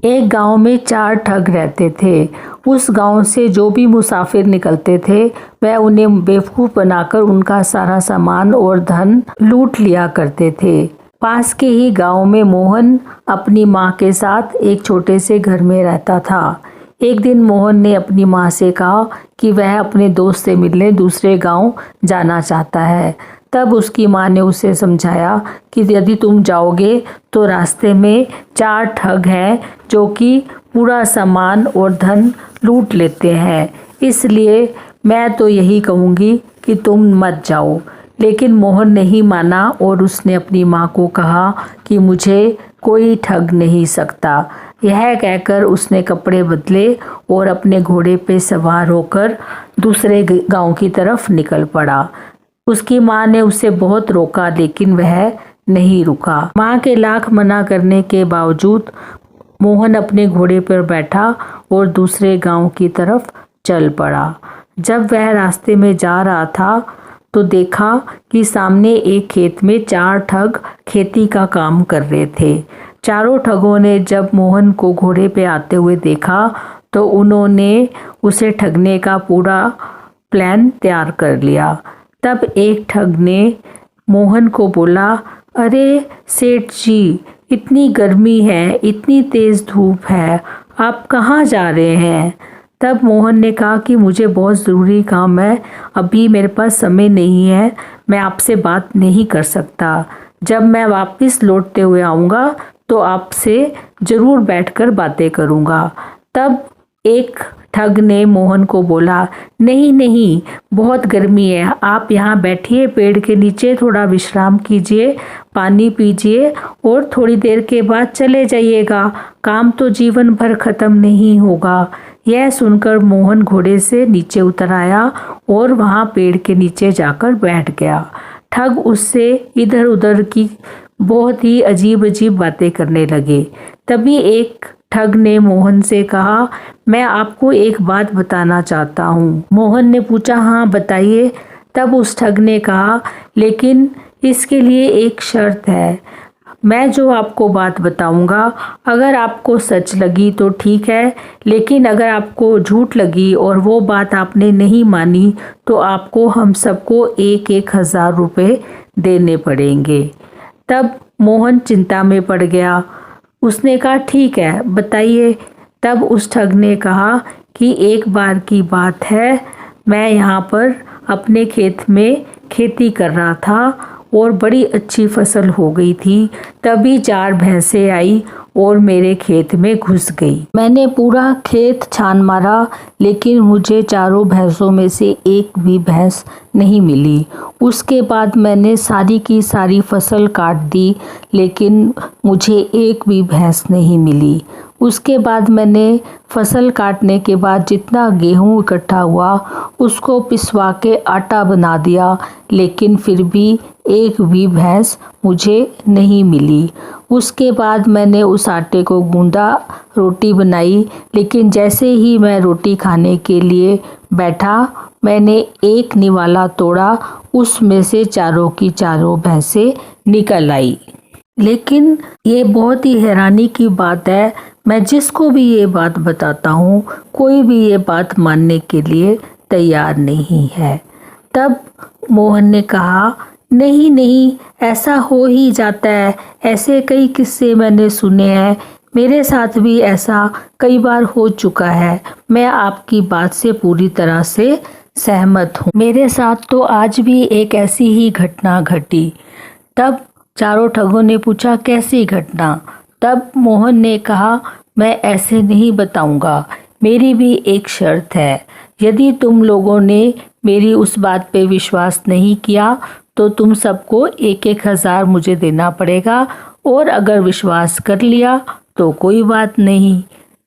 एक गांव में 4 ठग रहते थे। उस गांव से जो भी मुसाफिर निकलते थे वह उन्हें बेवकूफ़ बनाकर उनका सारा सामान और धन लूट लिया करते थे। पास के ही गांव में मोहन अपनी माँ के साथ एक छोटे से घर में रहता था। एक दिन मोहन ने अपनी माँ से कहा कि वह अपने दोस्त से मिलने दूसरे गांव जाना चाहता है। तब उसकी माँ ने उसे समझाया कि यदि तुम जाओगे तो रास्ते में 4 ठग हैं जो कि पूरा सामान और धन लूट लेते हैं, इसलिए मैं तो यही कहूँगी कि तुम मत जाओ। लेकिन मोहन नहीं माना और उसने अपनी माँ को कहा कि मुझे कोई ठग नहीं सकता। यह कहकर उसने कपड़े बदले और अपने घोड़े पे सवार होकर दूसरे गांव की तरफ निकल पड़ा। उसकी माँ ने उसे बहुत रोका लेकिन वह नहीं रुका। माँ के लाख मना करने के बावजूद मोहन अपने घोड़े पर बैठा और दूसरे गांव की तरफ चल पड़ा। जब वह रास्ते में जा रहा था तो देखा कि सामने एक खेत में 4 ठग खेती का काम कर रहे थे। चारों ठगों ने जब मोहन को घोड़े पे आते हुए देखा तो उन्होंने उसे ठगने का पूरा प्लान तैयार कर लिया। तब एक ठग ने मोहन को बोला, अरे सेठ जी, इतनी गर्मी है, इतनी तेज़ धूप है, आप कहाँ जा रहे हैं? तब मोहन ने कहा कि मुझे बहुत ज़रूरी काम है, अभी मेरे पास समय नहीं है, मैं आपसे बात नहीं कर सकता। जब मैं वापस लौटते हुए आऊँगा तो आपसे ज़रूर बैठकर बातें करूँगा। तब एक ठग ने मोहन को बोला, नहीं नहीं, बहुत गर्मी है, आप यहाँ बैठिए पेड़ के नीचे, थोड़ा विश्राम कीजिए, पानी पीजिए और थोड़ी देर के बाद चले जाइएगा, काम तो जीवन भर ख़त्म नहीं होगा। यह सुनकर मोहन घोड़े से नीचे उतर आया और वहाँ पेड़ के नीचे जाकर बैठ गया। ठग उससे इधर उधर की बहुत ही अजीब अजीब बातें करने लगे। तभी एक ठग ने मोहन से कहा, मैं आपको एक बात बताना चाहता हूँ। मोहन ने पूछा, हाँ बताइए। तब उस ठग ने कहा, लेकिन इसके लिए एक शर्त है। मैं जो आपको बात बताऊंगा अगर आपको सच लगी तो ठीक है, लेकिन अगर आपको झूठ लगी और वो बात आपने नहीं मानी तो आपको हम सबको 1,000 रुपये देने पड़ेंगे। तब मोहन चिंता में पड़ गया। उसने कहा, ठीक है बताइए। तब उस ठग ने कहा कि एक बार की बात है, मैं यहाँ पर अपने खेत में खेती कर रहा था और बड़ी अच्छी फसल हो गई थी। तभी 4 भैंसें आई और मेरे खेत में घुस गई। मैंने पूरा खेत छान मारा लेकिन मुझे चारों भैंसों में से एक भी भैंस नहीं मिली। उसके बाद मैंने सारी की सारी फसल काट दी लेकिन मुझे एक भी भैंस नहीं मिली। उसके बाद मैंने फसल काटने के बाद जितना गेहूँ इकट्ठा हुआ उसको पिसवा के आटा बना दिया, लेकिन फिर भी एक भी भैंस मुझे नहीं मिली। उसके बाद मैंने उस आटे को गूंदा, रोटी बनाई, लेकिन जैसे ही मैं रोटी खाने के लिए बैठा मैंने एक निवाला तोड़ा, उसमें से चारों की चारों भैंसें निकल आई। लेकिन ये बहुत ही हैरानी की बात है, मैं जिसको भी ये बात बताता हूँ कोई भी ये बात मानने के लिए तैयार नहीं है। तब मोहन ने कहा, नहीं नहीं, ऐसा हो ही जाता है, ऐसे कई किस्से मैंने सुने हैं, मेरे साथ भी ऐसा कई बार हो चुका है। मैं आपकी बात से पूरी तरह से सहमत हूँ। मेरे साथ तो आज भी एक ऐसी ही घटना घटी। तब चारों ठगों ने पूछा, कैसी घटना? तब मोहन ने कहा, मैं ऐसे नहीं बताऊंगा, मेरी भी एक शर्त है। यदि तुम लोगों ने मेरी उस बात पे विश्वास नहीं किया तो तुम सबको 1,000 मुझे देना पड़ेगा, और अगर विश्वास कर लिया तो कोई बात नहीं।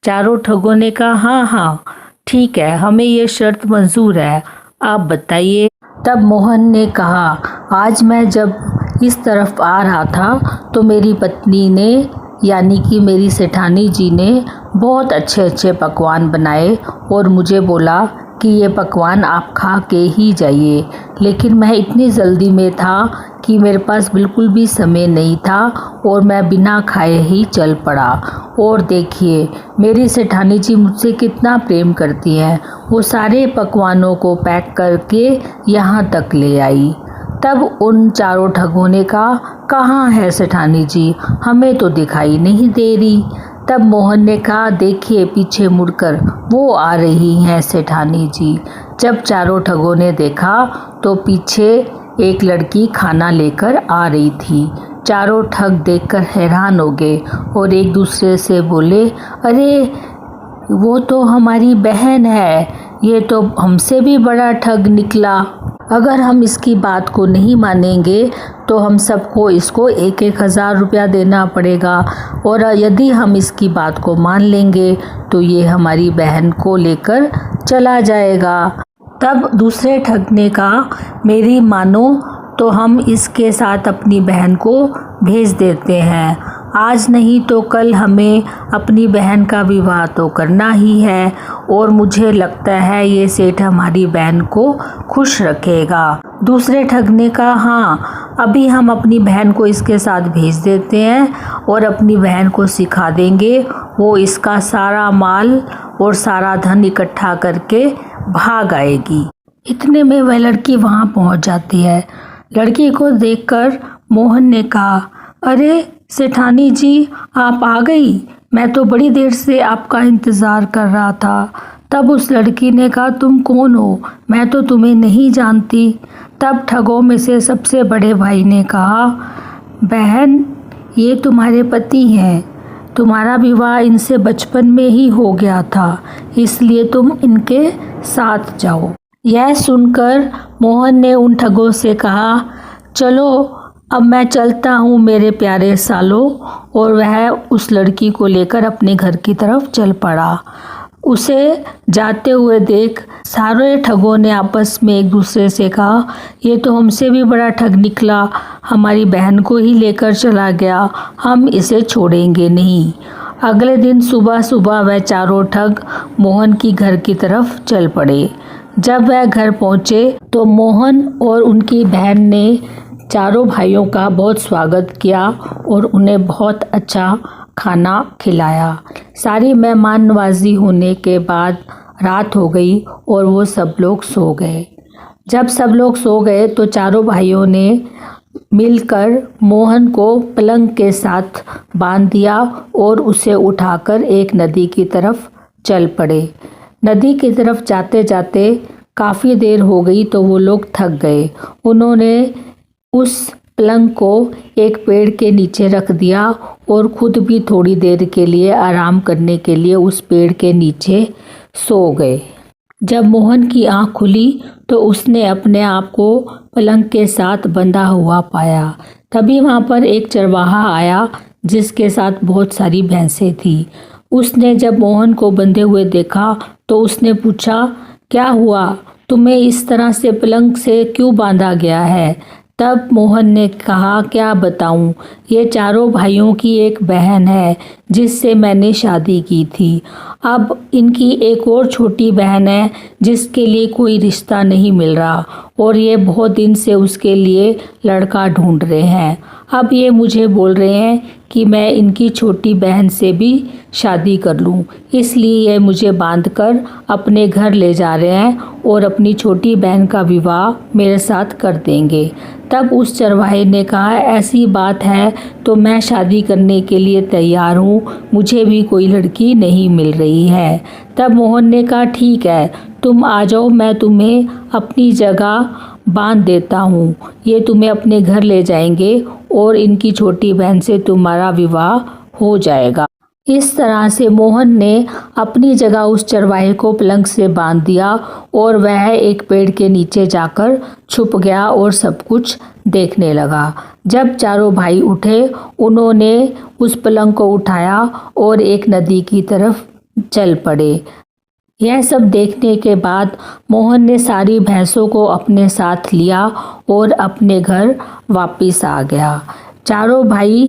चारों ठगों ने कहा, हाँ हाँ ठीक है, हमें ये शर्त मंजूर है, आप बताइए। तब मोहन ने कहा, आज मैं जब इस तरफ आ रहा था तो मेरी पत्नी ने यानी कि मेरी सेठानी जी ने बहुत अच्छे अच्छे पकवान बनाए और मुझे बोला कि ये पकवान आप खा के ही जाइए, लेकिन मैं इतनी जल्दी में था कि मेरे पास बिल्कुल भी समय नहीं था और मैं बिना खाए ही चल पड़ा। और देखिए मेरी सेठानी जी मुझसे कितना प्रेम करती हैं, वो सारे पकवानों को पैक करके यहाँ तक ले आई। तब उन चारों ठगों ने कहा, कहाँ है सेठानी जी, हमें तो दिखाई नहीं दे रही। तब मोहन ने कहा, देखिए पीछे मुड़कर वो आ रही हैं सेठानी जी। जब चारों ठगों ने देखा तो पीछे एक लड़की खाना लेकर आ रही थी। चारों ठग देखकर हैरान हो गए और एक दूसरे से बोले, अरे वो तो हमारी बहन है, ये तो हमसे भी बड़ा ठग निकला। अगर हम इसकी बात को नहीं मानेंगे तो हम सबको इसको 1,000 रुपया देना पड़ेगा, और यदि हम इसकी बात को मान लेंगे तो ये हमारी बहन को लेकर चला जाएगा। तब दूसरे ठग ने कहा, मेरी मानो तो हम इसके साथ अपनी बहन को भेज देते हैं, आज नहीं तो कल हमें अपनी बहन का विवाह तो करना ही है, और मुझे लगता है ये सेठ हमारी बहन को खुश रखेगा। दूसरे ठग ने कहा, हाँ अभी हम अपनी बहन को इसके साथ भेज देते हैं और अपनी बहन को सिखा देंगे, वो इसका सारा माल और सारा धन इकट्ठा करके भाग आएगी। इतने में वह लड़की वहाँ पहुँच जाती है। लड़की को देखकर मोहन ने कहा, अरे सेठानी जी आप आ गई, मैं तो बड़ी देर से आपका इंतज़ार कर रहा था। तब उस लड़की ने कहा, तुम कौन हो, मैं तो तुम्हें नहीं जानती। तब ठगों में से सबसे बड़े भाई ने कहा, बहन ये तुम्हारे पति हैं, तुम्हारा विवाह इनसे बचपन में ही हो गया था, इसलिए तुम इनके साथ जाओ। यह सुनकर मोहन ने उन ठगों से कहा, चलो अब मैं चलता हूँ मेरे प्यारे सालों, और वह उस लड़की को लेकर अपने घर की तरफ चल पड़ा। उसे जाते हुए देख सारे ठगों ने आपस में एक दूसरे से कहा, ये तो हमसे भी बड़ा ठग निकला, हमारी बहन को ही लेकर चला गया, हम इसे छोड़ेंगे नहीं। अगले दिन सुबह सुबह वह चारों ठग मोहन की घर की तरफ चल पड़े। जब वह घर पहुँचे तो मोहन और उनकी बहन ने चारों भाइयों का बहुत स्वागत किया और उन्हें बहुत अच्छा खाना खिलाया। सारी मेहमान नवाजी होने के बाद रात हो गई और वो सब लोग सो गए। जब सब लोग सो गए तो चारों भाइयों ने मिलकर मोहन को पलंग के साथ बांध दिया और उसे उठाकर एक नदी की तरफ चल पड़े। नदी की तरफ जाते जाते काफ़ी देर हो गई तो वो लोग थक गए। उन्होंने उस पलंग को एक पेड़ के नीचे रख दिया और खुद भी थोड़ी देर के लिए आराम करने के लिए उस पेड़ के नीचे सो गए। जब मोहन की आंख खुली तो उसने अपने आप को पलंग के साथ बंधा हुआ पाया। तभी वहाँ पर एक चरवाहा आया जिसके साथ बहुत सारी भैंसें थी। उसने जब मोहन को बंधे हुए देखा तो उसने पूछा, क्या हुआ, तुम्हें इस तरह से पलंग से क्यों बांधा गया है? तब मोहन ने कहा, क्या बताऊं, ये चारों भाइयों की एक बहन है जिससे मैंने शादी की थी। अब इनकी एक और छोटी बहन है जिसके लिए कोई रिश्ता नहीं मिल रहा और ये बहुत दिन से उसके लिए लड़का ढूंढ रहे हैं। अब ये मुझे बोल रहे हैं कि मैं इनकी छोटी बहन से भी शादी कर लूं, इसलिए ये मुझे बांधकर अपने घर ले जा रहे हैं और अपनी छोटी बहन का विवाह मेरे साथ कर देंगे। तब उस चरवाहे ने कहा, ऐसी बात है तो मैं शादी करने के लिए तैयार हूँ, मुझे भी कोई लड़की नहीं मिल रही है। तब मोहन ने कहा, ठीक है तुम आ जाओ, मैं तुम्हें अपनी जगह बांध देता हूँ, ये तुम्हें अपने घर ले जाएंगे और इनकी छोटी बहन से तुम्हारा विवाह हो जाएगा। इस तरह से मोहन ने अपनी जगह उस चरवाहे को पलंग से बांध दिया और वह एक पेड़ के नीचे जाकर छुप गया और सब कुछ देखने लगा। जब चारों भाई उठे उन्होंने उस पलंग को उठाया और एक नदी की तरफ चल पड़े। यह सब देखने के बाद मोहन ने सारी भैंसों को अपने साथ लिया और अपने घर वापस आ गया। चारों भाई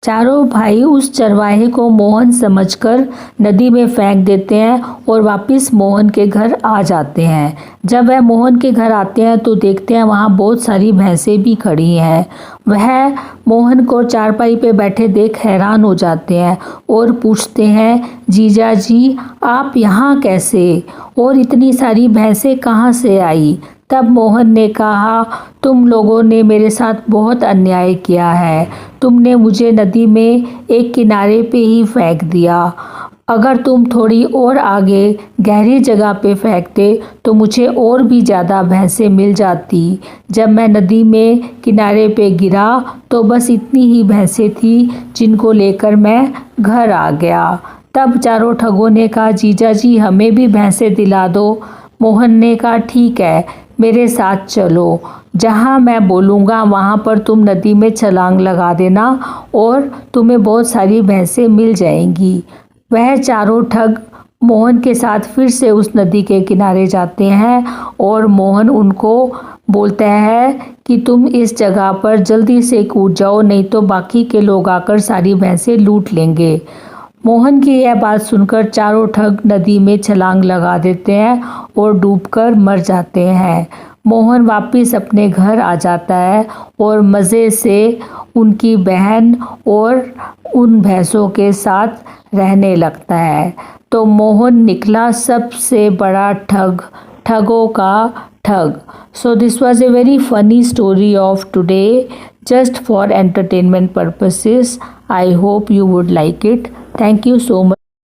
चारों भाई उस चरवाहे को मोहन समझकर नदी में फेंक देते हैं और वापस मोहन के घर आ जाते हैं। जब वह मोहन के घर आते हैं तो देखते हैं वहाँ बहुत सारी भैंसें भी खड़ी हैं। वह मोहन को चारपाई पे बैठे देख हैरान हो जाते हैं और पूछते हैं, जीजा जी आप यहाँ कैसे, और इतनी सारी भैंसें कहाँ से आई। तब मोहन ने कहा, तुम लोगों ने मेरे साथ बहुत अन्याय किया है। तुमने मुझे नदी में एक किनारे पे ही फेंक दिया। अगर तुम थोड़ी और आगे गहरी जगह पे फेंकते तो मुझे और भी ज़्यादा भैंसें मिल जाती। जब मैं नदी में किनारे पे गिरा तो बस इतनी ही भैंसें थी जिनको लेकर मैं घर आ गया। तब चारों ठगों ने कहा, जीजा जी हमें भी भैंसें दिला दो। मोहन ने कहा, ठीक है मेरे साथ चलो, जहाँ मैं बोलूँगा वहाँ पर तुम नदी में छलांग लगा देना और तुम्हें बहुत सारी भैंसें मिल जाएंगी। वह चारों ठग मोहन के साथ फिर से उस नदी के किनारे जाते हैं और मोहन उनको बोलता है कि तुम इस जगह पर जल्दी से कूद जाओ, नहीं तो बाकी के लोग आकर सारी भैंसें लूट लेंगे। मोहन की यह बात सुनकर चारों ठग नदी में छलांग लगा देते हैं और डूबकर मर जाते हैं। मोहन वापस अपने घर आ जाता है और मज़े से उनकी बहन और उन भैंसों के साथ रहने लगता है। तो मोहन निकला सबसे बड़ा ठग, ठगों का ठग। So this was a very funny story of today, just for entertainment purposes. I hope you would like it. Thank you so much.